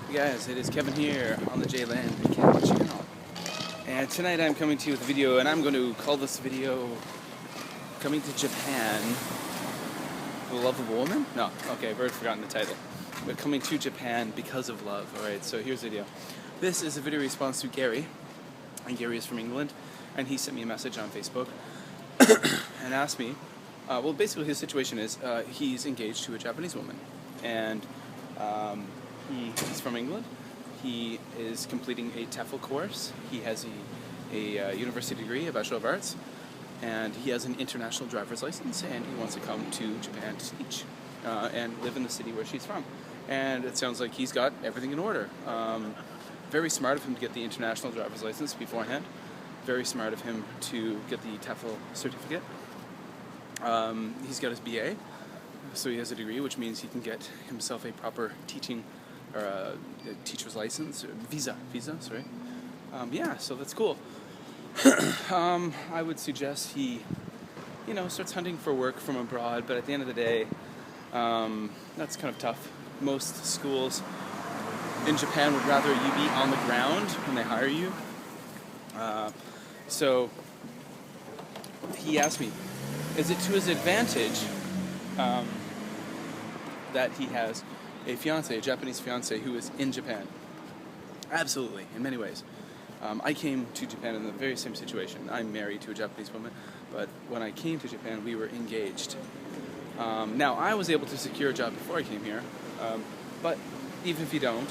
Hey guys, it is Kevin here on the JLand Camera channel. And tonight I'm coming to you with a video, and I'm going to call this video Coming to Japan for the Love of a Woman? No, okay, I've already forgotten the title. But Coming to Japan Because of Love. Alright, so here's the video. This is a video response to Gary, and Gary is from England, and he sent me a message on Facebook and asked me, well, basically his situation is he's engaged to a Japanese woman, and he's from England. He is completing a TEFL course. He has a university degree, a Bachelor of Arts, and he has an international driver's license, and he wants to come to Japan to teach and live in the city where she's from. And it sounds like he's got everything in order. Very smart of him to get the international driver's license beforehand. Very smart of him to get the TEFL certificate. He's got his BA, so he has a degree, which means he can get himself a proper teaching or a teacher's license, or visa, sorry. Yeah, so that's cool. I would suggest he, starts hunting for work from abroad, but at the end of the day, that's kind of tough. Most schools in Japan would rather you be on the ground when they hire you. So he asked me, is it to his advantage that he has a fiance, a Japanese fiance, who is in Japan? Absolutely, in many ways. I came to Japan in the very same situation. I'm married to a Japanese woman, but when I came to Japan, we were engaged. Now, I was able to secure a job before I came here, but even if you don't,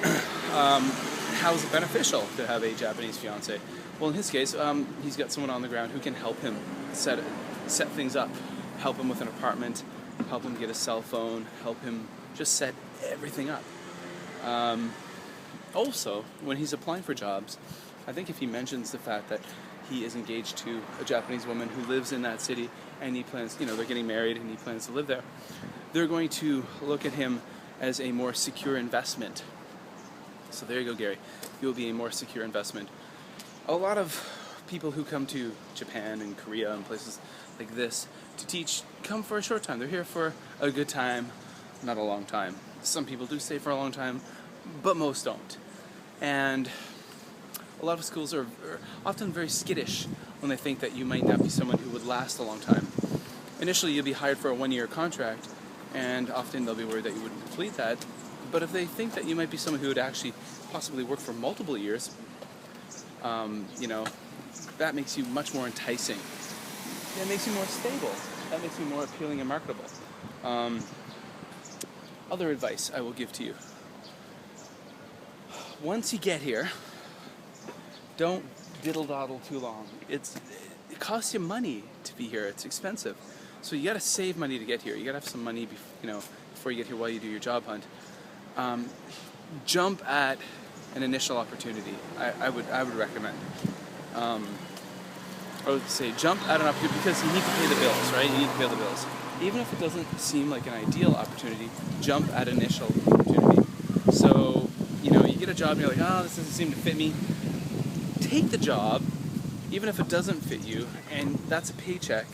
how is it beneficial to have a Japanese fiance? Well, in his case, he's got someone on the ground who can help him set things up, help him with an apartment, help him get a cell phone, help him just set everything up. Also, when he's applying for jobs, I think if he mentions the fact that he is engaged to a Japanese woman who lives in that city, and he plans, they're getting married and he plans to live there, they're going to look at him as a more secure investment. So there you go, Gary. You'll be a more secure investment. A lot of people who come to Japan and Korea and places like this to teach come for a short time. They're here for a good time, not a long time. Some people do stay for a long time, but most don't. And a lot of schools are often very skittish when they think that you might not be someone who would last a long time. Initially, you'll be hired for a one-year contract, and often they'll be worried that you wouldn't complete that. But if they think that you might be someone who would actually possibly work for multiple years, that makes you much more enticing. That makes you more stable. That makes you more appealing and marketable. Other advice I will give to you. Once you get here, don't diddle-daddle too long. It costs you money to be here. It's expensive. So you gotta save money to get here. You gotta have some money before you get here while you do your job hunt. Jump at an initial opportunity. I would recommend. I would say jump at an opportunity because you need to pay the bills, right? You need to pay the bills. Even if it doesn't seem like an ideal opportunity, jump at initial opportunity. So, you get a job and you're like, oh, this doesn't seem to fit me. Take the job, even if it doesn't fit you, and that's a paycheck.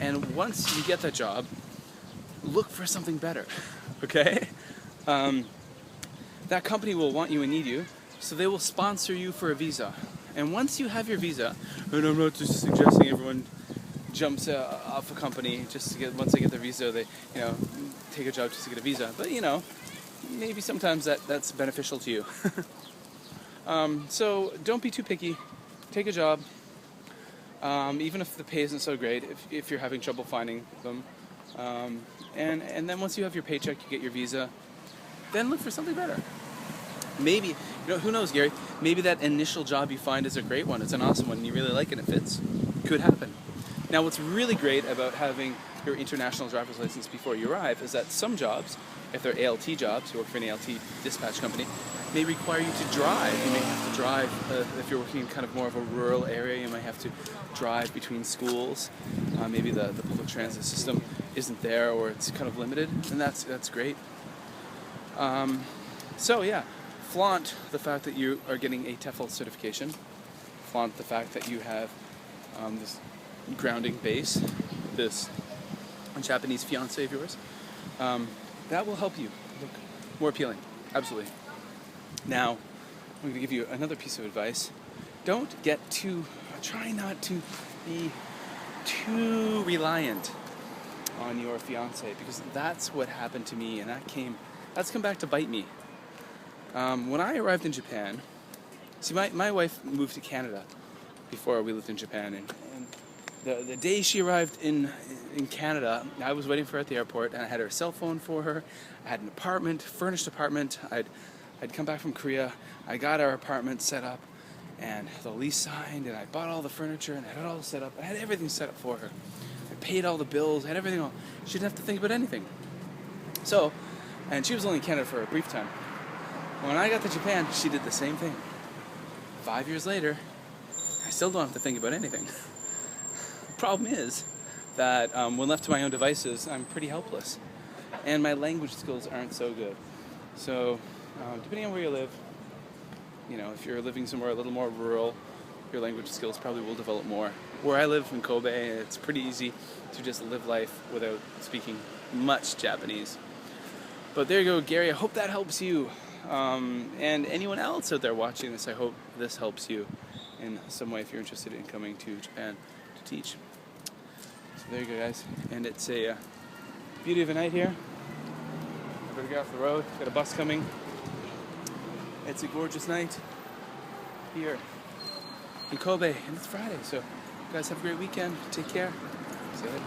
And once you get that job, look for something better, okay? That company will want you and need you, so they will sponsor you for a visa. And once you have your visa, and I'm not just suggesting everyone jumps off a company just to once they get their visa, they take a job just to get a visa. But maybe sometimes that's beneficial to you. So don't be too picky. Take a job, even if the pay isn't so great. If you're having trouble finding them, and then once you have your paycheck, you get your visa. Then look for something better. Maybe, who knows, Gary? Maybe that initial job you find is a great one. It's an awesome one, and you really like it, and it fits. Could happen. Now, what's really great about having your international driver's license before you arrive is that some jobs, if they're ALT jobs, you work for an ALT dispatch company, may require you to drive. You may have to drive, if you're working in kind of more of a rural area, you might have to drive between schools. Maybe the public transit system isn't there, or it's kind of limited, and that's great. So yeah, flaunt the fact that you are getting a TEFL certification. Flaunt the fact that you have this grounding base, this Japanese fiance of yours. That will help you look more appealing. Absolutely. Now, I'm going to give you another piece of advice. Try not to be too reliant on your fiance, because that's what happened to me, and that's come back to bite me. When I arrived in Japan, see, my wife moved to Canada before we lived in Japan, and the day she arrived in Canada, I was waiting for her at the airport, and I had her cell phone for her. I had an apartment, furnished apartment. I'd come back from Korea. I got our apartment set up, and the lease signed, and I bought all the furniture, and I had it all set up. I had everything set up for her. I paid all the bills, I had everything all. She didn't have to think about anything. So, and she was only in Canada for a brief time. When I got to Japan, she did the same thing. 5 years later, I still don't have to think about anything. The problem is that when left to my own devices, I'm pretty helpless. And my language skills aren't so good. So, depending on where you live, if you're living somewhere a little more rural, your language skills probably will develop more. Where I live in Kobe, it's pretty easy to just live life without speaking much Japanese. But there you go, Gary. I hope that helps you. And anyone else out there watching this, I hope this helps you in some way if you're interested in coming to Japan to teach. So there you go, guys. And it's a beauty of a night here. I better get off the road. Got a bus coming. It's a gorgeous night here in Kobe, and it's Friday. So, you guys have a great weekend. Take care. See you later.